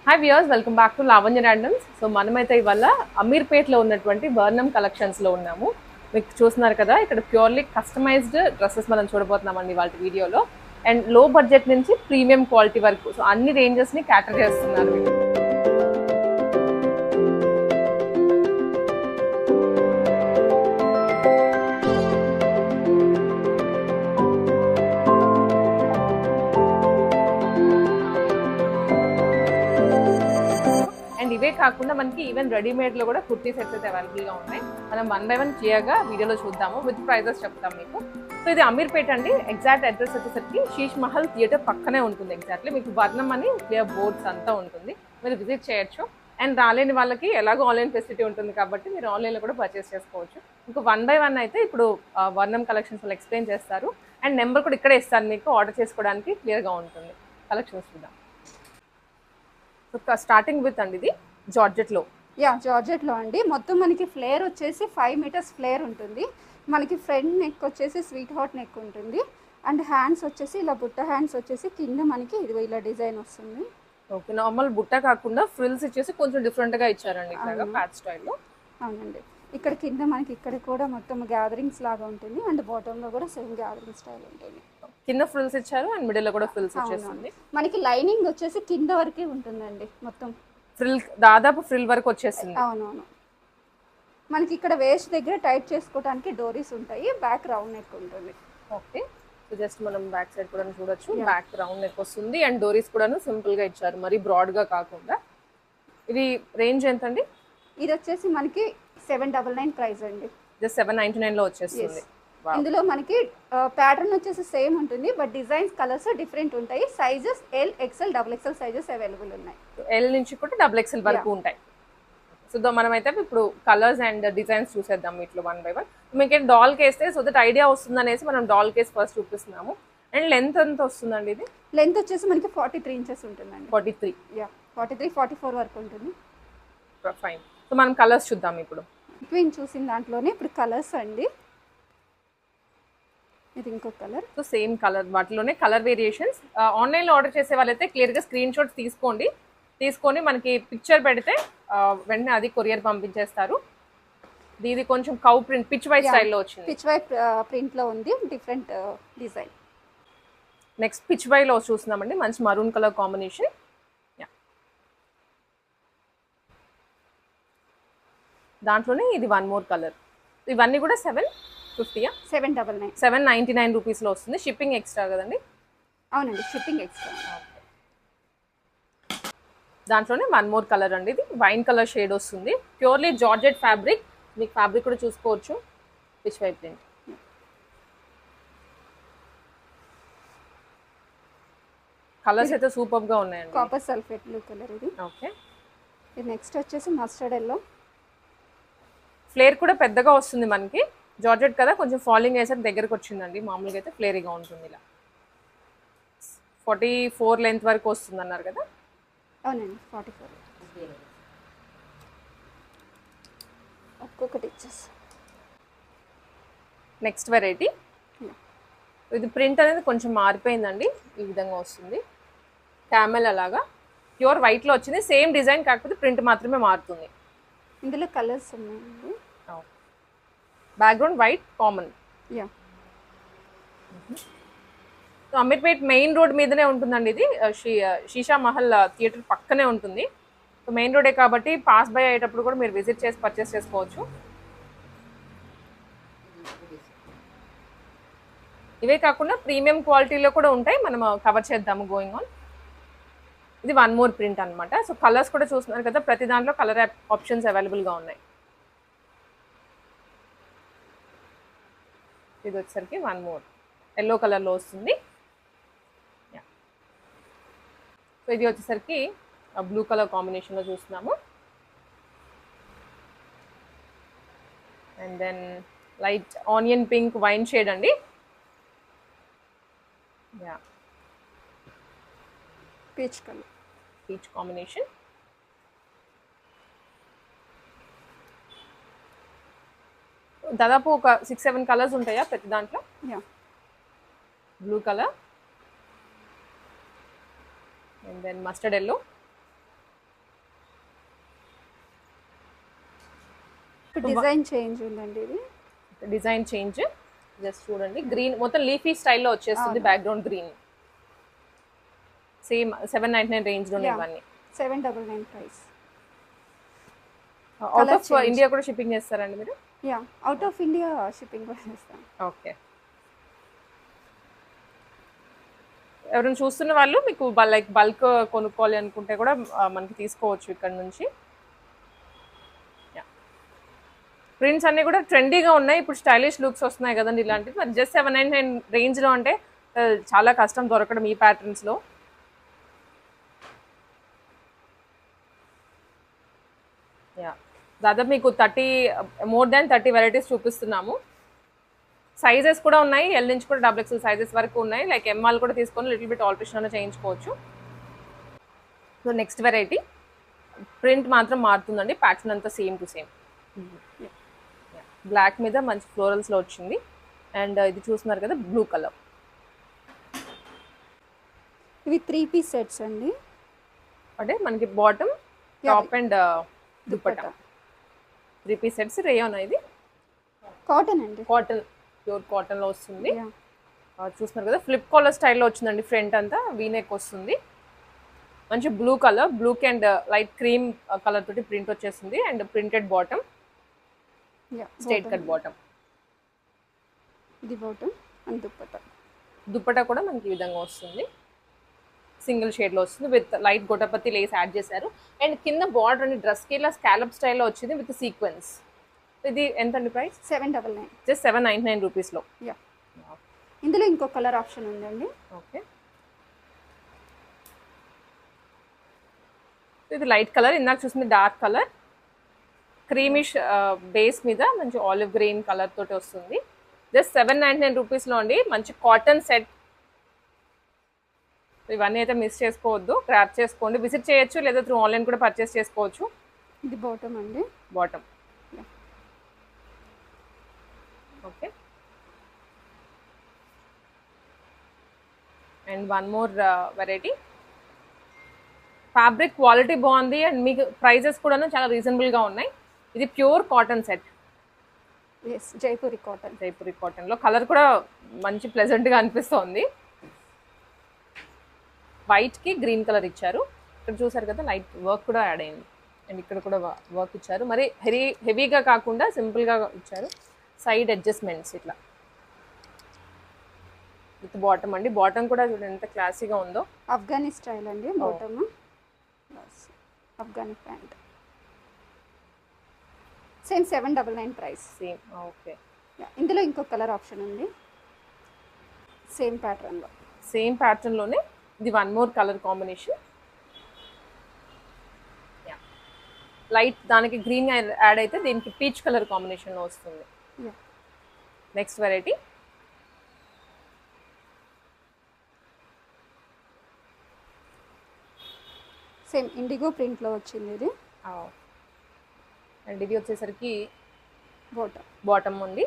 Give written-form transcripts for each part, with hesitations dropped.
Hi viewers, welcome back to Lavanya randoms. So మనమైతే ఇవాళ అమీర్పేట్లో ఉన్నటువంటి వర్ణం కలెక్షన్స్లో ఉన్నాము. మీకు చూస్తున్నారు కదా, ఇక్కడ ప్యూర్లీ కస్టమైజ్డ్ డ్రెస్సెస్ మనం చూడబోతున్నామండి వాళ్ళ వీడియోలో. అండ్ లో బడ్జెట్ నుంచి ప్రీమియం క్వాలిటీ వరకు సో అన్ని రేంజెస్ని క్యాటర్ చేస్తున్నారు మీకు. ఇవే కాకుండా మనకి ఈవెన్ రెడీమేడ్ లో కూడా కుర్తీ సెట్స్ అయితే అవైలబుల్ గా ఉన్నాయి. మనం 1 by 1 క్లియర్ గా వీడియోలో చూద్దాము, విత్ ప్రైజెస్ చెప్తాం మీకు. సో ఇది అమీర్పేట్ అండి. ఎగ్జాక్ట్ అడ్రస్ వచ్చేసరికి శీష్ మహల్ థియేటర్ పక్కనే ఉంటుంది. ఎగ్జాక్ట్లీ మీకు వర్ణం అని క్లియర్ బోర్డ్స్ అంతా ఉంటుంది, మీరు విజిట్ చేయొచ్చు. అండ్ రాలేని వాళ్ళకి ఎలాగో ఆన్లైన్ ఫెసిలిటీ ఉంటుంది కాబట్టి మీరు ఆన్లైన్లో కూడా పర్చేస్ చేసుకోవచ్చు. ఇంకా 1 by 1 అయితే ఇప్పుడు వర్ణం కలెక్షన్స్ వాళ్ళు ఎక్స్ప్లెయిన్ చేస్తారు. అండ్ నెంబర్ కూడా ఇక్కడే ఇస్తాను మీకు, ఆర్డర్ చేసుకోవడానికి క్లియర్గా ఉంటుంది. కలెక్షన్స్ చూద్దాం. సో స్టార్టింగ్ విత్ అండి ఇది జార్జెట్లో. జార్జెట్లో అండి. మొత్తం మనకి ఫ్లేర్ వచ్చేసి 5 meters ఫ్లేర్ ఉంటుంది. మనకి ఫ్రంట్ నెక్ వచ్చేసి స్వీట్ హార్ట్ నెక్ ఉంటుంది. అండ్ హ్యాండ్స్ వచ్చేసి ఇలా బుట్ట హ్యాండ్స్ వచ్చేసి కింద మనకి ఇది ఇలా డిజైన్ వస్తుంది. ఓకే, నార్మల్ బుట్ట కాకుండా ఫ్రిల్స్ ఇచ్చేసి కొంచెం డిఫరెంట్గా ఇచ్చారండి ఇక్కడ ప్యాచ్ స్టైల్లో. అవునండి. ఇక్కడ కింద మనకి ఇక్కడ కూడా మొత్తం గ్యాదరింగ్స్ లాగా ఉంటుంది. అండ్ బాటంలో కూడా సేమ్ గ్యాదరింగ్ స్టైల్ ఉంటుంది. కింద ఫ్రిల్స్ ఇచ్చారు అండ్ మిడిల్లో కూడా ఫ్రిల్స్ వచ్చేస్తుంది. మనకి లైనింగ్ వచ్చేసి కింద వరకే ఉంటుందండి. మొత్తం ఫ్రిల్ దాదాపు ఫ్రిల్ వరకు వచ్చేస్తుంది. అవునవును. మనకి ఇక్కడ వేస్ట్ దగ్గర టైట్ చేసుకోవడానికి డోరీస్ ఉంటాయి. బ్యాక్ రౌండ్ నెక్ ఉంటుంది. ఓకే, సో జస్ట్ మనం బ్యాక్ సైడ్ కూడా చూడొచ్చు. బ్యాక్ రౌండ్ నెక్ వస్తుంది అండ్ డోరీస్ కూడా సింపుల్ గా ఇచ్చారు, మరి బ్రాడ్ గా కాకుండా. ఇది రేంజ్ ఎంత అండి? ఇది వచ్చేసి మనకి 799 ప్రైస్ అండి. జస్ట్ 799 లో వచ్చేస్తుంది. ఇందులో మనకి ప్యాటర్న్ వచ్చేసి సేమ్ ఉంటుంది, బట్ డిజైన్స్ కలర్స్ డిఫరెంట్ ఉంటాయి. Sizes L, XL, XXL sizes available ఉన్నాయి. ఎల్ నుంచి కూడా XXL వరకు ఉంటాయి. సో మనమైతే ఇప్పుడు కలర్స్ అండ్ డిజైన్స్ చూసేద్దాం వీటిలో 1 by 1. మీకు డాల్ కేస్తే సో దట్ ఐడియా వస్తుంది అనేసి మనం డాల్ కేస్ ఫస్ట్ చూపిస్తున్నాము. అండ్ లెంత్ ఎంత వస్తుందండి? ఇది లెంత్ వచ్చేసి మనకి 43 inches ఉంటుందండి. 43, 44 వరకు ఉంటుంది. ఫైన్. సో మనం కలర్స్ చూద్దాం ఇప్పుడు. బిట్వీన్ చూసిన దాంట్లోనే ఇప్పుడు కలర్స్ అండి. ఇది ఇంకో కలర్. సో సేమ్ కలర్, వాటిలోనే కలర్ వేరియేషన్స్. ఆన్లైన్లో ఆర్డర్ చేసే వాళ్ళైతే క్లియర్గా స్క్రీన్ షాట్స్ తీసుకొని మనకి పిక్చర్ పెడితే వెంటనే అది కొరియర్ పంపించేస్తారు. ఇది కొంచెం కౌ ప్రింట్ పిచ్ వై స్టైల్లో వచ్చింది. పిచ్ వై ప్రింట్లో ఉంది, డిఫరెంట్ డిజైన్. నెక్స్ట్ పిచ్ వైలో చూస్తున్నామండి, మంచి మరూన్ కలర్ కాంబినేషన్. దాంట్లోనే ఇది 1 more కలర్. ఇవన్నీ కూడా 750, 799 రూపీస్లో వస్తుంది. షిప్పింగ్ ఎక్స్ట్రా కదండి? అవునండి, షిప్పింగ్ ఎక్స్ట్రా. దాంట్లోనే 1 more కలర్ అండి. ఇది వైన్ కలర్ షేడ్ వస్తుంది. Purely georgette fabric. మీకు ఫ్యాబ్రిక్ కూడా చూసుకోవచ్చు. Pichwai print. కలర్స్ అయితే సూపర్ గా ఉన్నాయండి. కాపర్ సల్ఫేట్ బ్లూ కలర్ ఇది. ఓకే, ఇది నెక్స్ట్ వచ్చేసి మస్టర్డ్ ఎల్లో. ఫ్లేర్ కూడా పెద్దగా వస్తుంది మనకి. జార్జెట్ కదా, కొంచెం ఫాలింగ్ వేసరికి దగ్గరకు వచ్చిందండి. మామూలుగా అయితే ఫ్లేరీగా ఉంటుంది. ఇలా 44 లెంత్ వరకు వస్తుంది అన్నారు కదా? అవునండి, 44. ఒక్కొక్కటి ఇచ్చేసి. Next variety. ఇది ప్రింట్ అనేది కొంచెం మారిపోయిందండి. ఈ విధంగా వస్తుంది. క్యామెల్ అలాగా ప్యూర్ వైట్లో వచ్చింది. సేమ్ డిజైన్, కాకపోతే ప్రింట్ మాత్రమే మారుతుంది. ఇందులో కలర్స్ ఉన్నాయండి. Background white common. So Ameerpet main road మీదనే ఉంటుందండి. ఇది శీషా మహల్ థియేటర్ పక్కనే ఉంటుంది. సో మెయిన్ రోడే కాబట్టి పాస్ బై అయ్యేటప్పుడు కూడా మీరు విజిట్ చేసి పర్చేస్ చేసుకోవచ్చు. ఇవే కాకుండా ప్రీమియం క్వాలిటీలో కూడా ఉంటాయి, మనం కవర్ చేద్దాము గోయింగ్ ఆన్. ఇది 1 more ప్రింట్ అనమాట. సో కలర్స్ కూడా చూస్తున్నారు కదా, ప్రతి దాంట్లో కలర్ ఆప్షన్స్ అవైలబుల్గా ఉన్నాయి. ఇది వచ్చేసరికి 1 more ఎల్లో కలర్లో వస్తుంది. సో ఇది వచ్చేసరికి బ్లూ కలర్ కాంబినేషన్లో చూస్తున్నాము. And then light onion pink wine shade అండి. Peach colour, peach combination. దాదాపు ఒక 6-7 కలర్స్ ఉంటాయా ప్రతి దాంట్లో? Blue colour, and then mustard yellow, design change ఉందండి ఇది. డిజైన్ చేంజ్ జస్ట్ చూడండి, గ్రీన్ మొత్తం లీఫీ స్టైల్లో వచ్చేస్తుంది, బ్యాక్గ్రౌండ్ గ్రీన్. సేమ్ 799 రేంజ్ లోనే ఇవన్నీ. 799 ప్రైస్. అవుట్ ఆఫ్ ఇండియా కూడా షిప్పింగ్ చేస్తారండి మీరు? Yeah, out of India shipping కూడా చేస్తాం. ఓకే. ఎవరైనా చూస్తున్న వాళ్ళు మీకు లైక్ బల్క్ కొనుక్కోవాలి అనుకుంటే కూడా మనకి తీసుకోవచ్చు ఇక్కడ నుంచి. ప్రింట్స్ అన్నీ కూడా ట్రెండీగా ఉన్నాయి, ఇప్పుడు స్టైలిష్ లుక్స్ వస్తున్నాయి కదండి ఇలాంటివి. మరి జస్ట్ 799 రేంజ్లో అంటే చాలా కష్టం దొరకడం ఈ ప్యాటర్న్స్లో. యా, దాదాపు మీకు మోర్ దాన్ 30 వెరైటీస్ చూపిస్తున్నాము. సైజెస్ కూడా ఉన్నాయి, ఎల్ నుంచి కూడా XXL సైజెస్ వరకు ఉన్నాయి. లైక్ ఎంఆల్ కూడా తీసుకొని లిటిల్ బిట్ ఆల్టరేషన్ అన్న చేయించుకోవచ్చు. సో నెక్స్ట్ వెరైటీ ప్రింట్ మాత్రం మారుతుందండి, ప్యాటర్న్ అంతా సేమ్ టు సేమ్. బ్లాక్ మీద మంచి ఫ్లోరల్స్లో వచ్చింది. అండ్ ఇది చూస్తున్నారు కదా బ్లూ కలర్. ఇవి 3 పీస్ సెట్స్ అండి. అంటే మనకి bottom, top and dupatta 3 piece sets. Rayon ఇది కాటన్ అండి, కాటన్, ప్యూర్ కాటన్లో వస్తుంది. చూస్తున్నారు కదా ఫ్లిప్ కాలర్ స్టైల్లో వచ్చిందండి. ఫ్రంట్ అంతా వీనెక్ వస్తుంది, మంచి బ్లూ కలర్, బ్లూక్ అండ్ లైట్ క్రీమ్ కలర్ తోటి ప్రింట్ వచ్చేస్తుంది. And printed bottom, straight cut bottom. ఇది బాటమ్ అండ్ దుపట్టా. దుపట్టా కూడా మనకి ఈ విధంగా వస్తుంది, సింగిల్ షేడ్లో వస్తుంది విత్ లైట్ గోటపతి లేస్ యాడ్ చేశారు. అండ్ కింద బార్డర్ అండి డ్రెస్కి ఇలా స్కాలప్ స్టైల్లో వచ్చింది విత్ సీక్వెన్స్. ఇది ఎంత అండి ప్రైస్? 799. జస్ట్ 799 రూపీస్లో. యా, ఇందులో ఇంకో కలర్ ఆప్షన్ ఉందండి. ఓకే, ఇది లైట్ కలర్, ఇందాక చూసింది డార్క్ కలర్. క్రీమిష్ బేస్ మీద మంచి ఆలివ్ గ్రీన్ కలర్ తోటి వస్తుంది. జస్ట్ 799 రూపీస్లో అండి, మంచి కాటన్ సెట్. ఇవన్నీ అయితే మిస్ చేసుకోవద్దు, గ్రాప్ చేసుకోండి. విజిట్ చేయొచ్చు లేదా త్రూ ఆన్లైన్ కూడా పర్చేస్ చేసుకోవచ్చు. ఇది బాటమ్ అండి, bottom. Okay, and one more variety. Fabric quality బాగుంది అండ్ మీకు ప్రైజెస్ కూడా చాలా రీజనబుల్గా ఉన్నాయి. ఇది pure cotton set. Jaipuri cotton. Jaipuri కాటన్లో కలర్ కూడా మంచి ప్లెజెంట్గా అనిపిస్తుంది. వైట్కి గ్రీన్ కలర్ ఇచ్చారు. ఇక్కడ చూసారు కదా లైట్ వర్క్ కూడా యాడ్ అయింది. అండ్ ఇక్కడ కూడా వర్క్ ఇచ్చారు, మరి హెవీగా కాకుండా సింపుల్గా ఇచ్చారు. సైడ్ అడ్జస్ట్మెంట్స్ ఇట్లా విత్ బాటమ్ అండి. బాటమ్ కూడా చూడండి ఎంత క్లాసీగా ఉందో. ఆఫ్ఘనీ స్టైల్ అండి bottom, Afghani pant. Same 799 price. Same. Okay, ఇందులో ఇంకో కలర్ ఆప్షన్ ఉంది సేమ్ ప్యాటర్న్లో. సేమ్ ప్యాటర్న్లోనే ఇది one more colour combination. Light దానికి గ్రీన్ యాడ్ అయితే దీనికి పీచ్ కలర్ కాంబినేషన్లో వస్తుంది. నెక్స్ట్ వెరైటీ సేమ్ ఇండిగో ప్రింట్లో వచ్చింది ఇది. అండ్ ఇది వచ్చేసరికి బాటమ్ ఉంది.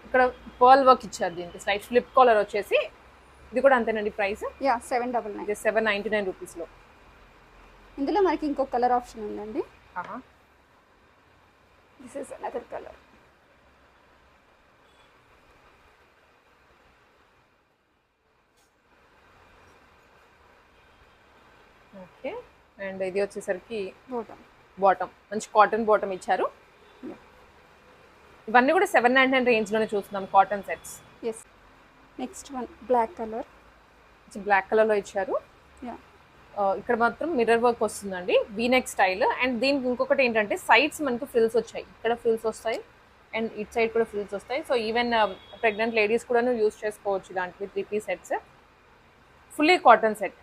ఇక్కడ పర్ల్ వర్క్ ఇచ్చారు, దీనికి స్లైట్ ఫ్లిప్ కాలర్ వచ్చేసి. ఇది కూడా అంతేనండి ప్రైస్? 799. 799 రూపీస్లో. ఇందులో మనకి ఇంకో కలర్ ఆప్షన్ ఉందండి. This is another colour. Okay, and ఇది వచ్చేసరికి బాటమ్ మంచి కాటన్ బాటమ్ ఇచ్చారు. ఇవన్నీ కూడా 799 రేంజ్లోనే చూస్తున్నాం cotton sets. Yes, next one black colour. Black కలర్లో ఇచ్చారు. ఇక్కడ మాత్రం మిర్రర్ వర్క్ వస్తుందండి, వీనెక్ స్టైల్. అండ్ దీనికి ఇంకొకటి ఏంటంటే సైడ్స్ మనకి ఫ్రిల్స్ వచ్చాయి, ఇక్కడ ఫ్రిల్స్ వస్తాయి అండ్ ఇట్ సైడ్ కూడా ఫ్రిల్స్ వస్తాయి. సో ఈవెన్ ప్రెగ్నెంట్ లేడీస్ కూడా యూజ్ చేసుకోవచ్చు ఇలాంటివి. 3 piece sets, fully cotton set.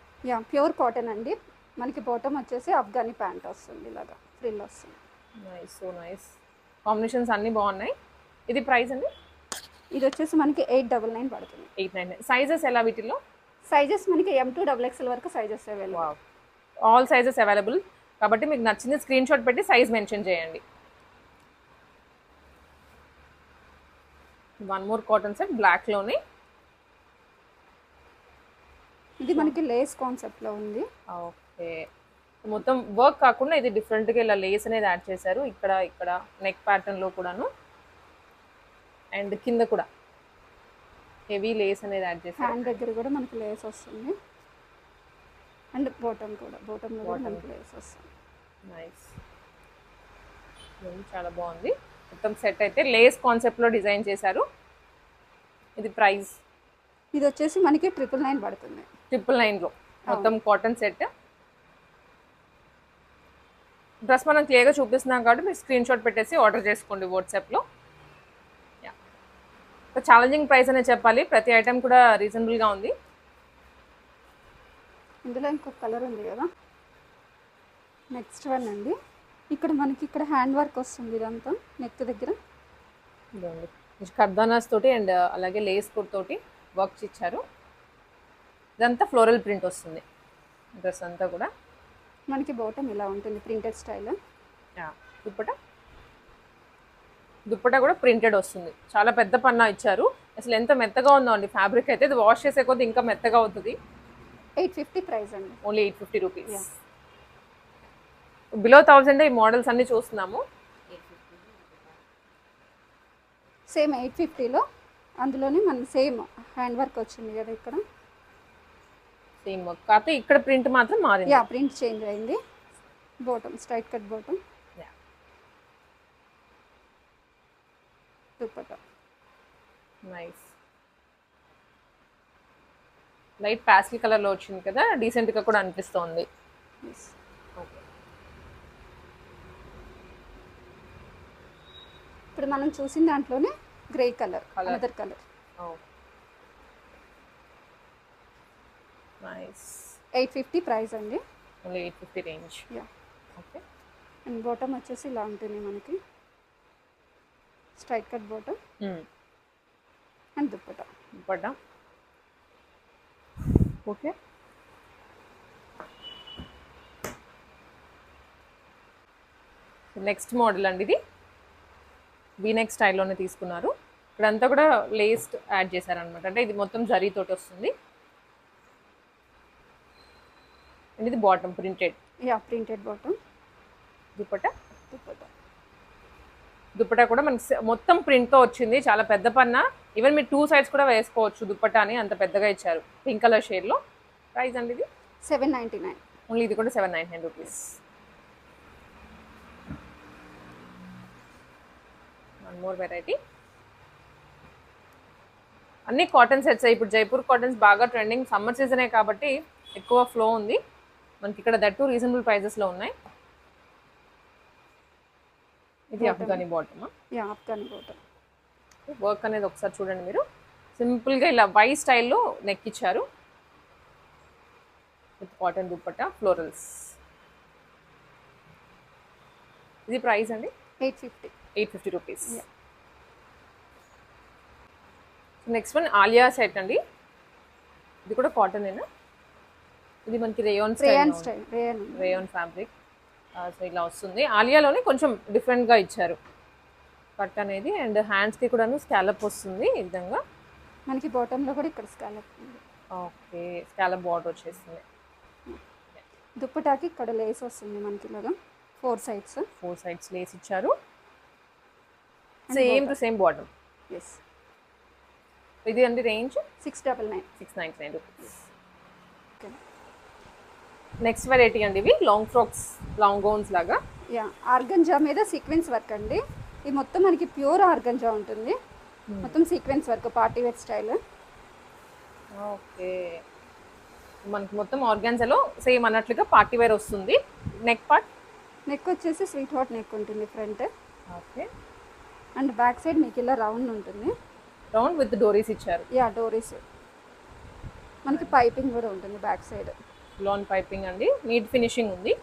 Pure cotton అండి. మనకి బాటమ్ వచ్చేసి ఆఫ్ఘనీ ప్యాంట్ వస్తుంది, ఇలాగా ఫ్రిల్ వస్తుంది. Nice, so nice. కాంబినేషన్స్ అన్నీ బాగున్నాయి. ఇది ప్రైస్ అండి? ఇది వచ్చేసి మనకి 899 పడుతుంది. 899. సైజెస్ ఎలా వీటిలో? సైజెస్ మనకి M to XXL వరకు sizes available. All sizes available కాబట్టి మీకు నచ్చింది స్క్రీన్ షాట్ పెట్టి సైజ్ మెన్షన్ చేయండి. వన్ మోర్ కాటన్ సెట్ బ్లాక్లోనే. ఇది మనకి లేస్ కాన్సెప్ట్లో ఉంది. ఓకే, మొత్తం వర్క్ కాకుండా ఇది డిఫరెంట్గా ఇలా లేస్ అనేది యాడ్ చేశారు. ఇక్కడ ఇక్కడ నెక్ ప్యాటర్న్లో కూడాను అండ్ కింద కూడా హెవీ లేస్ అనేది యాడ్ చేశారు. హ్యాండ్ దగ్గర కూడా మనకి లేస్ వస్తుంది అండ్ బాటమ్ కూడా మనకి లేస్ వస్తుంది. నైస్, చాలా బాగుంది. మొత్తం సెట్ అయితే లేస్ కాన్సెప్ట్లో డిజైన్ చేశారు. ఇది ప్రైస్ ఇది వచ్చేసి మనకి 999 పడుతుంది. 999లో మొత్తం కాటన్ సెట్. డ్రెస్ మనం క్లియర్గా చూపిస్తున్నాం కాబట్టి మీరు స్క్రీన్ షాట్ పెట్టేసి ఆర్డర్ చేసుకోండి వాట్సాప్లో. ఛాలెంజింగ్ ప్రైస్ అనే చెప్పాలి, ప్రతి ఐటెం కూడా రీజనబుల్గా ఉంది. ఇందులో ఇంకొక కలర్ ఉంది కదా, నెక్స్ట్ వన్ అండి. ఇక్కడ మనకి ఇక్కడ హ్యాండ్ వర్క్ వస్తుంది, ఇదంతా నెక్ దగ్గర కర్దానాస్ తోటి అండ్ అలాగే లేస్ తోటి వర్క్స్ ఇచ్చారు. ఇదంతా ఫ్లోరల్ ప్రింట్ వస్తుంది డ్రెస్ అంతా కూడా. మనకి బాటమ్ ఇలా ఉంటుంది ప్రింటెడ్ స్టైల్. దుప్పటా కూడా ప్రింటెడ్ వస్తుంది. చాలా పెద్ద పన్నా ఇచ్చారు. అసలు ఎంత మెత్తగా ఉందో అండి ఫ్యాబ్రిక్ అయితే. ఇది వాష్ చేసే కొద్ది ఇంకా మెత్తగా అవుతుంది. 850 ప్రైస్ అండి, ఓన్లీ 850 రూపీస్. బిలో 1000 ఈ మోడల్స్ అన్ని చూస్తున్నాము. సేమ్ 850లో అందులోనే మనకి సేమ్ హ్యాండ్ వర్క్ వచ్చింది కదా ఇక్కడ. సేమ్ వర్క్ కాకపోతే ఇక్కడ ప్రింట్ మాత్రం మారింది. ప్రింట్ చేంజ్ అయింది. Bottom straight cut bottom, dupatta nice light pastel కలర్లో వచ్చింది కదా, డీసెంట్గా కూడా అనిపిస్తోంది. ఇప్పుడు మనం చూసిన దాంట్లోనే grey colour, another colour. Nice. 850 price అండి, only 850 range. Okay. And bottom వచ్చేసి ఇలా ఉంటుంది మనకి, straight cut bottom and dupatta. Okay. Next model అండి, ఇది వీనెక్ స్టైల్లోనే తీసుకున్నారు. ఇక్కడంతా కూడా లేస్ యాడ్ చేశారనమాట. అంటే ఇది మొత్తం జరీతోటి వస్తుంది. అండ్ ఇది bottom printed. Printed bottom. Dupatta కూడా మనకి మొత్తం ప్రింట్తో వచ్చింది. చాలా పెద్ద పన్నా. ఈవెన్ మీరు 2 సైడ్స్ కూడా వేసుకోవచ్చు దుపట్టాని, అంత పెద్దగా ఇచ్చారు. పింక్ కలర్ షేడ్లో. ప్రైస్ అండి ఇది 799. ఓన్లీ ఇది కూడా 799 రూపీస్. One more variety. అన్ని కాటన్ సెట్స్. ఇప్పుడు జైపూర్ కాటన్స్ బాగా ట్రెండింగ్. సమ్మర్ సీజనే కాబట్టి ఎక్కువ ఫ్లో ఉంది మనకి ఇక్కడ. దట్టు రీజనబుల్ ప్రైజెస్లో ఉన్నాయి. ఇది Afghani bottom. Afghani bottom. Work అనేది ఒకసారి చూడండి మీరు. సింపుల్గా ఇలా వై స్టైల్లో నెక్ ఇచ్చారు. With cotton dupatta, florals. ఇది ప్రైస్ అండి 850 rupees. Next one Alia set అండి. ఇది కూడా కాటన్ ఏనా? ఇది మనకి రేయాన్ ఫ్యాబ్రిక్. సో ఇలా వస్తుంది. ఆలియాలోనే కొంచెం డిఫరెంట్గా ఇచ్చారు కట్ అనేది. అండ్ హ్యాండ్స్కి కూడా స్కాలప్ వస్తుంది ఈ విధంగా. మనకి బాటంలో కూడా ఇక్కడ స్కాలప్ ఉంది. ఓకే, స్కాలప్ బార్డర్ వచ్చేస్తుంది. దుప్పటాకి ఇక్కడ లేస్ వస్తుంది మనకి ఇలాగా 4 సైడ్స్ లేస్ ఇచ్చారు. Same to same bottom. ఇది అండి రేంజ్ 699 రూపీస్. నెక్స్ట్ వెరైటీ అండి, ఇవి లాంగ్ ఫ్రాక్స్, లాంగ్ గౌన్స్ లాగా. ఆర్గంజా మీద సీక్వెన్స్ వర్క్ అండి. ఇది మొత్తం మనకి ప్యూర్ ఆర్గంజా ఉంటుంది. మొత్తం sequence work, party wear style. Okay, మనకి మొత్తం ఆర్గాన్జాలో సేమ్ అన్నట్లుగా పార్టీ వేర్ వస్తుంది. నెక్ వచ్చేసి స్వీట్ హార్ట్ నెక్ ఉంటుంది front. Okay. And back side మీకు ఇలా రౌండ్ ఉంటుంది. రౌండ్ విత్ డోరీస్ ఇచ్చారు. డోరీస్. మనకి పైపింగ్ కూడా ఉంటుంది బ్యాక్ సైడ్. లాన్ పైపింగ్ అండి, నీట్ ఫినిషింగ్ ఉంది.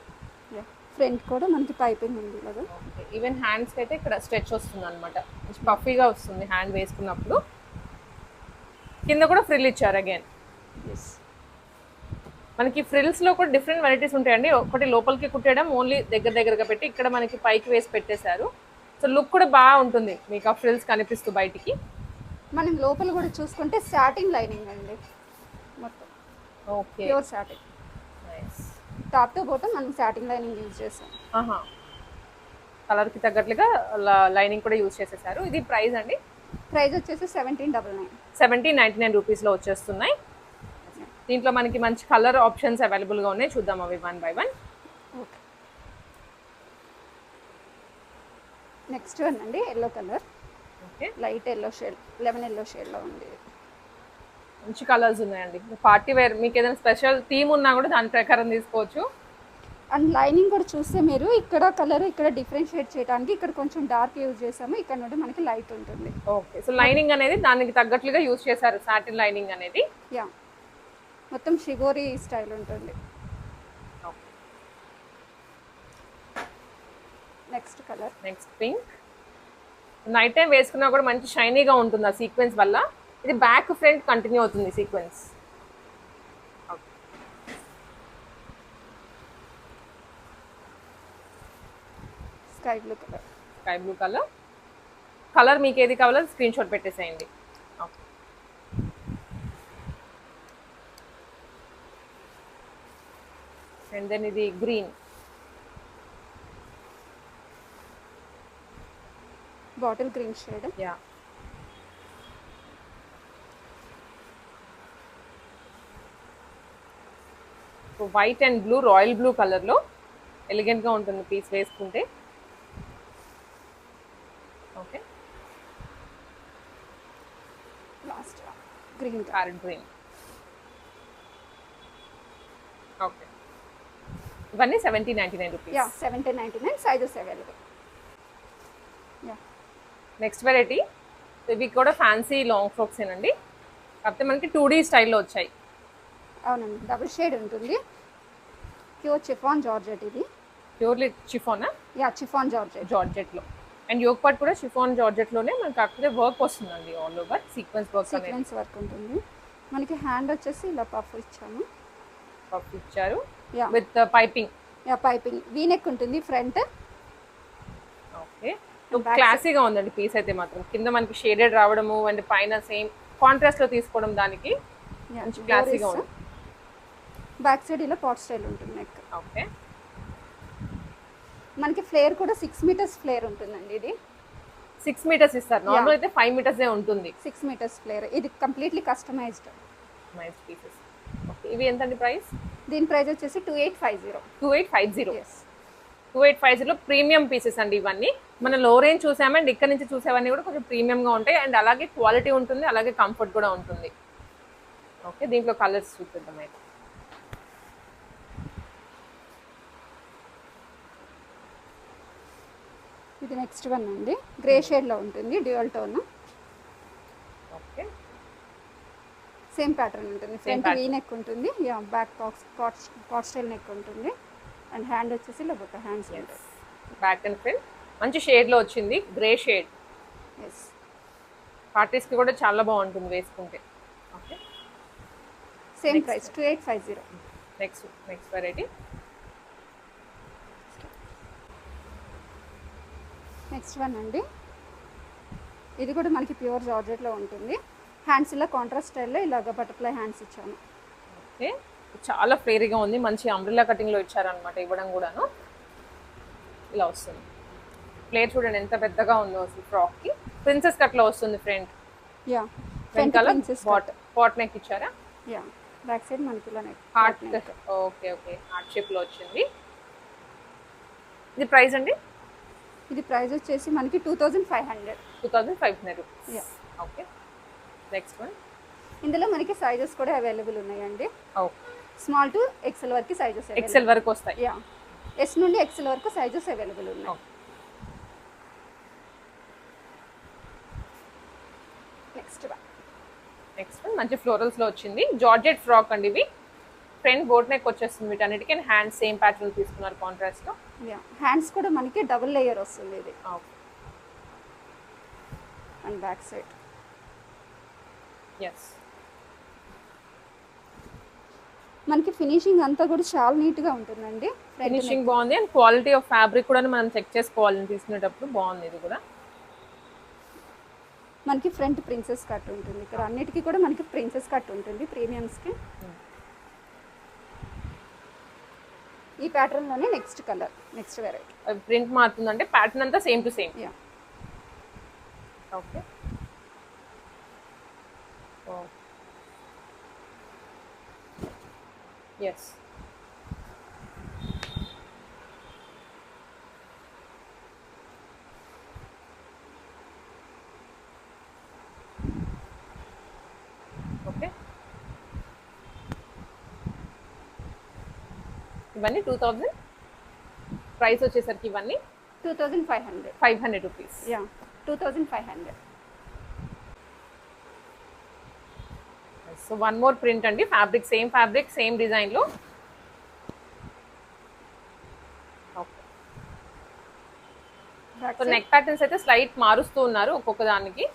ఫ్రంట్ కూడా మనకి పైపింగ్ ఉంది ఇలాగా. ఈవెన్ హ్యాండ్స్కి అయితే ఇక్కడ స్ట్రెచ్ వస్తుంది అనమాట. పఫీగా వస్తుంది హ్యాండ్ వేసుకున్నప్పుడు. కింద కూడా ఫ్రిల్ ఇచ్చారు అగైన్. మనకి ఫ్రిల్స్లో కూడా డిఫరెంట్ వెరైటీస్ ఉంటాయండి. ఒకటి లోపలికి కుట్టడం, ఓన్లీ దగ్గరగా పెట్టి ఇక్కడ మనకి పైకి వేసి పెట్టేశారు. సో లుక్ కూడా బాగా ఉంటుంది మీకు ఆ ఫ్రిల్స్ కనిపిస్తూ బయటికి. మనం లోపల కూడా చూసుకుంటే సాటిన్ లైనింగ్ అండి మొత్తం. Okay, pure satin. Nice. Top to bottom మనం సాటిన్ లైనింగ్ యూజ్ చేసాం. ఆహా, కలర్కి తగ్గట్లుగా లైనింగ్ కూడా యూజ్ చేసేసారు. ఇది ప్రైస్ అండి? ప్రైస్ వచ్చేసి 1799. 1799 రూపీస్లో వచ్చేస్తున్నాయి. దీంట్లో మనకి మంచి కలర్ ఆప్షన్స్ అవైలబుల్గా ఉన్నాయి, చూద్దాం అవి 1 by 1. ఓకే, నెక్స్ట్ వన్ అండి yellow colour. Okay, light yellow shade, lemon yellow షేడ్లో ఉంది. మంచి కలర్స్ ఉన్నాయండి. పార్టీ వేర్ మీకు ఏదైనా స్పెషల్ థీమ్ ఉన్నా కూడా దాని ప్రకారం తీసుకోవచ్చు. అండ్ లైనింగ్ కూడా చూస్తే మీరు ఇక్కడ కలర్ ఇక్కడ డిఫరెన్షియేట్ చేయడానికి ఇక్కడ కొంచెం డార్క్ యూజ్ చేసాము, ఇక్కడ నుండి మనకి లైట్ ఉంటుంది. ఓకే, సో లైనింగ్ అనేది దానికి తగ్గట్లుగా యూజ్ చేశారు, సాటిన్ లైనింగ్ అనేది. యా, మొత్తం షిబోరి స్టైల్ ఉంటుంది. Next colour, next pink. Night time వేసుకున్నా కూడా మంచి షైనీగా ఉంటుంది ఆ సీక్వెన్స్ వల్ల. ఇది బ్యాక్ ఫ్రంట్ కంటిన్యూ అవుతుంది sequence. Sky blue colour. Sky blue colour. Colour మీకు ఏది కావాలో స్క్రీన్ షాట్ పెట్టేసేయండి. ఓకే, అండ్ దెన్ ఇది green. Bottle green shade. Yeah, white and blue, royal blue కలర్లో ఎలిగెంట్గా ఉంటుంది పీస్ వేసుకుంటే. Okay, last green, parrot green. Okay, ఇవన్నీ 1799 rupees. Yeah 1799, sizes available. Yeah, next variety. ఇవి కూడా ఫ్యాన్సీ లాంగ్ ఫ్రాక్స్ ఏనండి, కాకపోతే మనకి 2D స్టైల్లో వచ్చాయి. అవునండి, డబుల్ షేడ్ ఉంటుంది. ప్యూర్ చిఫాన్ జార్జెట్ ఇది. ప్యూర్లీ షిఫానా? Yeah, chiffon georgette. జార్జెట్లో. అండ్ యోగ్ పార్ట్ కూడా షిఫాన్ జార్జెట్లోనే మనకి, కాకపోతే వర్క్ వస్తుందండి ఆల్ ఓవర్ సీక్వెన్స్ వర్క్ అనేది. సీక్వెన్స్ వర్క్ ఉంటుంది. మనకి హ్యాండ్ వచ్చేసి ఇలా పఫ్ ఇచ్చాము, పఫ్ ఇచ్చారు yeah with piping. Yeah, piping V neck ఉంటుంది ఫ్రంట్. ఓకే, క్లాసీగా ఉందండి పీస్ అయితే మాత్రం. కింద మనకి షేడెడ్ రావడము అండ్ పైన సేమ్ కాంట్రాస్ట్ లో తీసుకోవడం దానికి మంచి క్లాసీగా ఉంది. బ్యాక్ సైడ్ ఇలా పాట్ స్టైల్ ఉంటుంది నెక్. ఓకే, మనకి ఫ్లేర్ కూడా 6 మీటర్స్ ఫ్లేర్ ఉంటుందండి. ఇది 6 మీటర్స్ ఇస్తారు, నార్మల్ అయితే 5 మీటర్స్ ఉంటుంది. 6 మీటర్స్ ఫ్లేర్, ఇది completely customized. Nice pieces. Okay, ఇవి ఎంతండి ప్రైస్? దీని ప్రైస్ వచ్చేసి 2850. 2850. ఎస్, 2850లో ప్రీమియం పీసెస్ అండి ఇవన్నీ. మన లో రేంజ్ చూసాము అండ్ ఇక్కడ నుంచి చూసేవన్నీ కూడా కొంచెం ప్రీమియంగా ఉంటాయి అండ్ అలాగే క్వాలిటీ ఉంటుంది, అలాగే కంఫర్ట్ కూడా ఉంటుంది. ఓకే, దీంట్లో కలర్స్ చూపిద్దాం అయితే. ఇది నెక్స్ట్ వన్ అండి, గ్రే షేడ్లో ఉంటుంది, dual tone. Okay, same pattern ఉంటుంది. ఫ్రంట్ వీ నెక్ ఉంటుంది, yeah back pot style neck ఉంటుంది. అండ్ హ్యాండ్ వచ్చేసి ఇలా బుట్ట హ్యాండ్స్ ఉంటాయి. బ్యాక్ అండ్ ఫ్రంట్ మంచి షేడ్లో వచ్చింది, గ్రే షేడ్. ఎస్, పార్టీస్కి కూడా చాలా బాగుంటుంది వేసుకుంటే. Okay, same price 2850. Next variety. Next one అండి, ఇది కూడా మనకి ప్యూర్ జార్జెట్లో ఉంటుంది. హ్యాండ్స్ ఇలా కాంట్రాస్ట్ స్టైల్లో ఇలాగ బటర్ఫ్లై హ్యాండ్స్ ఇచ్చాను. ఓకే, చాలా ఫ్లేరీగా ఉంది, మంచి అంబ్రెల్లా కటింగ్లో ఇచ్చారనమాట ఇవ్వడం కూడాను. ఇలా వస్తుంది ప్లేట్, చూడండి ఎంత పెద్దగా ఉందో అసలు. ఫ్రాక్కి ప్రిన్సెస్ కట్లో వస్తుంది ఫ్రంట్. యా, పాట్ నెక్ ఇచ్చారా? యా, బ్యాక్ సైడ్ మనకి ఇలా నెక్ హార్ట్. ఓకే, హార్ట్ షేప్లో వచ్చింది. ఇది ప్రైస్ అండి? ఇది ప్రైస్ వచ్చేసి మనకి 2500. 2500 rupees. Yeah, okay, next one. ఇందులో మనకి సైజెస్ కూడా అవైలబుల్ ఉన్నాయండి. ఓకే, స్మాల్ టు ఎక్సెల్ వరకు సైజెస్, ఎక్సెల్ వరకు వస్తాయి. యా, ఎస్ నుండి ఎక్సెల్ వరకు సైజెస్ అవైలబుల్ ఉన్నాయి. నెక్స్ట్ వన్ మంచి ఫ్లోరల్స్లో వచ్చింది, జార్జెట్ ఫ్రాక్ అండి. ఇవి ఫ్రంట్ బోట్ నెక్ వచ్చేస్తుంది వీటన్నిటికీ. హ్యాండ్ సేమ్ ప్యాటర్న్ తీసుకున్నారు కాంట్రాస్ట్లో. యా, హ్యాండ్స్ కూడా మనకి డబుల్ లేయర్ వస్తుంది ఇది. And back side. ఎస్, మనకి ఫినిషింగ్ అంతా కూడా చాలా నీట్గా ఉంటుందండి. ఫినిషింగ్ బాగుంది అండ్ క్వాలిటీ ఆఫ్ ఫ్యాబ్రిక్ కూడా మనం చెక్ చేసుకోవాలని తీసుకునేటప్పుడు బాగుంది. ఇది కూడా మనకి ఫ్రంట్ ప్రిన్సెస్ కట్ ఉంటుంది. ఇక్కడ అన్నిటికీ కూడా మనకి ప్రిన్సెస్ కట్ ఉంటుంది ప్రీమియమ్స్కి. ఈ ప్యాటర్న్ లోనే next colour, next variety. Print మారుతుందంటే ప్యాటర్న్ అంతా same to same. Yeah okay. Yes. Okay. ఇవన్నీ 2000 ప్రైస్ వచ్చేసరికి ఇవన్నీ 2500. 500 rupees. Yeah 2500. So one more print అండి, ఫ్యాబ్రిక్ సేమ్ డిజైన్ లో. సో నెక్ ప్యాటర్న్స్ అయితే స్లైట్ మారుస్తూ ఉన్నారు ఒక్కొక్క దానికి.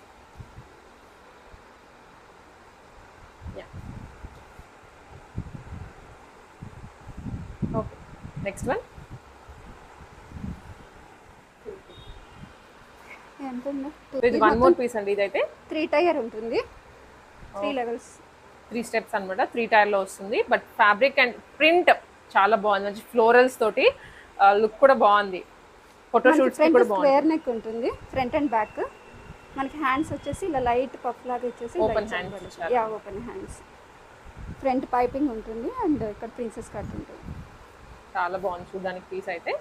ఓకే. నెక్స్ట్ వన్ ఎంత ఉంది? ఇది వన్ మోర్ పీస్ అండి. ఇదైతే 3 టైర్ ఉంటుంది, 3 లెవెల్స్, 3 స్టెప్స్ అనమాట. 3 టైర్ లో వస్తుంది. బట్ ఫ్యాబ్రిక్ అండ్ ప్రింట్ చాలా బాగుంది, మంచి ఫ్లోరల్స్ తోటి లుక్ కూడా బాగుంది. ఫోటో షూట్స్ కి కూడా బాగుంది. స్క్వేర్ నెక్ ఉంటుంది ఫ్రంట్ అండ్ బ్యాక్. మనకి హ్యాండ్స్ వచ్చేసి ఇలా లైట్ పఫ్ లాగా ఇచ్చేసి open hands. Yeah open hands. Front piping ఉంటుంది అండ్ ఇక్కడ ప్రిన్సెస్ కట్ ఉంటుంది. చాలా బాగుంది చూడడానికి పీస్ అయితే.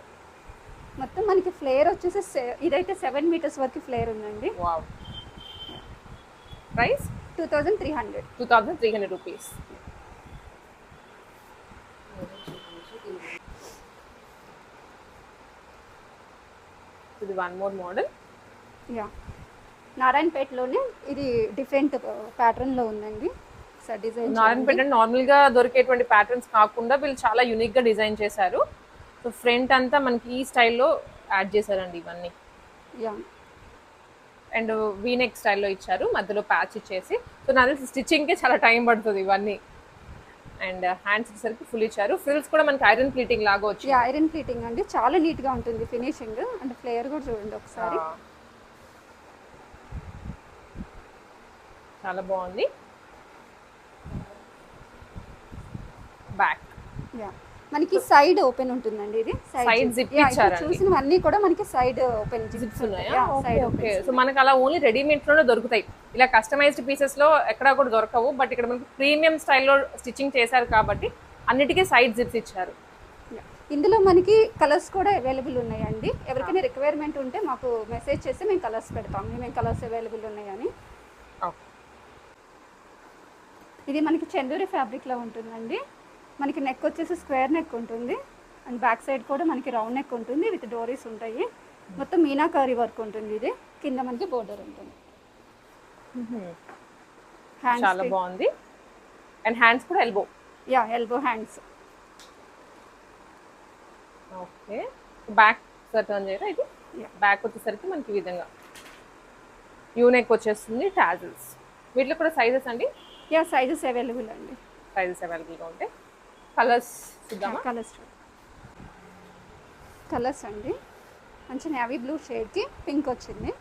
మొత్తం మనకి ఫ్లేర్ వచ్చేసి ఇదైతే 7 మీటర్స్ వరకు ఫ్లేర్ ఉందండి. వావ్. ప్రైస్ 2300. 2300 రూపీస్. ఇది వన్ మోర్ మోడల్. యా నారాయణపేటలోనే ఇది డిఫరెంట్ ప్యాటర్న్ లో ఉందండి. సార్ డిజైన్ నారాయణపేట నార్మల్ గా దొరికేటువంటి ప్యాటర్న్స్ కాకుండా వీళ్ళు చాలా యూనిక్ గా డిజైన్ చేశారు. సో ఫ్రంట్ అంతా మనకి ఈ స్టైల్లో యాడ్ చేశారండి ఇవన్నీ. యా అండ్ వీనెక్ స్టైల్లో ఇచ్చారు, మధ్యలో ప్యాచ్ ఇచ్చేసి. సో నాకు స్టిచ్చింగ్కే చాలా టైం పడుతుంది ఇవన్నీ. అండ్ హ్యాండ్స్ వచ్చేసరికి ఫుల్ ఇచ్చారు. ఫ్రిల్స్ కూడా మనకి ఐరన్ ప్లీటింగ్ లాగా వచ్చింది. ఐరన్ ప్లీటింగ్ అండి, చాలా నీట్ గా ఉంటుంది ఫినిషింగ్. అండ్ ఫ్లేయర్ కూడా చూడండి ఒకసారి, చాలా బాగుంది. బ్యాక్ యా మనకి సైడ్ ఓపెన్ ఉంటుందండి. ఇది సైడ్ జిప్ ఇచ్చారండి. చూసినవన్నీ కూడా మనకి సైడ్ ఓపెన్ జిప్స్ ఉన్నాయా? ఓకే. సో మనకి అలా ఓన్లీ రెడీమేడ్ లోనే దొరుకుతాయి, ఇలా కస్టమైజ్డ్ పీసెస్ లో ఎక్కడా కూడా దొరకవు. బట్ ఇక్కడ మనకి ప్రీమియం స్టైల్లో స్టిచ్చింగ్ చేశారు కాబట్టి అన్నిటికీ సైడ్ జిప్స్ ఇచ్చారు. ఇందులో మనకి కలర్స్ కూడా అవైలబుల్ ఉన్నాయండి. ఎవరికైనా రిక్వైర్మెంట్ ఉంటే మాకు మెసేజ్ చేసి మేము కలర్స్ పెడతాం, మేము కలర్స్ అవైలబుల్ ఉన్నాయని. ఇది మనకి చందూరి ఫ్యాబ్రిక్ లో ఉంటుందండి. మనకి నెక్ వచ్చేసి స్క్వేర్ నెక్ ఉంటుంది అండ్ బ్యాక్ సైడ్ కూడా మనకి రౌండ్ నెక్ ఉంటుంది విత్ డోరీస్ ఉంటాయి. మొత్తం మీనాకారి వర్క్ ఉంటుంది. ఇది కింద మనకి బోర్డర్ ఉంటుంది. చాలా బాగుంది. అండ్ హ్యాండ్స్ కూడా elbow. Yeah elbow hands. Okay. Back turn చేయరా? ఇది బ్యాక్ వచ్చేసరికి మనకి ఈ విధంగా యూనెక్ వచ్చేస్తుంది, టాజిల్స్. వీటిలో కూడా సైజెస్ అండి? యా సైజెస్ అవైలబుల్ అండి. సైజెస్ అవైలబుల్గా ఉంటాయి. కలర్స్ చూద్దామా? కలర్స్ అండి, మంచి నేవీ బ్లూ షేడ్కి పింక్ వచ్చింది.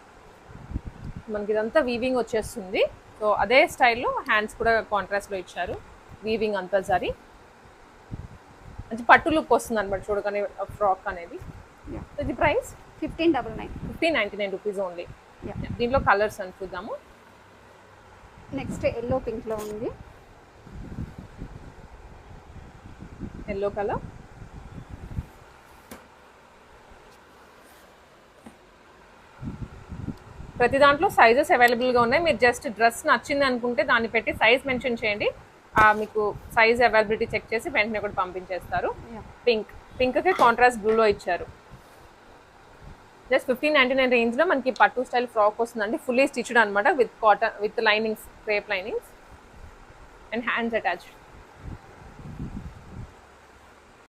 మనకి ఇదంతా వీవింగ్ వచ్చేస్తుంది. సో అదే స్టైల్లో హ్యాండ్స్ కూడా కాంట్రాస్ట్లో ఇచ్చారు. వీవింగ్ అంతా సరి మంచి పట్టు లుక్ వస్తుంది అనమాట చూడగానే ఫ్రాక్ అనేది. ఇది ప్రైస్ 1599. 1599 rupees only. దీంట్లో కలర్స్ అని చూద్దాము. నెక్స్ట్ ఎల్లో పింక్లో ఉంది. Yellow colour. ప్రతి దాంట్లో సైజెస్ అవైలబుల్గా ఉన్నాయి. మీరు జస్ట్ డ్రెస్ నచ్చింది అనుకుంటే దాన్ని పెట్టి సైజ్ మెన్షన్ చేయండి, మీకు సైజ్ అవైలబిలిటీ చెక్ చేసి వెంటనే కూడా పంపించేస్తారు. పింక్కి కాంట్రాస్ట్ బ్లూలో ఇచ్చారు. జస్ట్ 1599 రేంజ్లో మనకి పట్టు స్టైల్ ఫ్రాక్ వస్తుందండి. ఫుల్లీ స్టిచ్డ్ అనమాట with cotton, with linings, crepe linings and hands attached.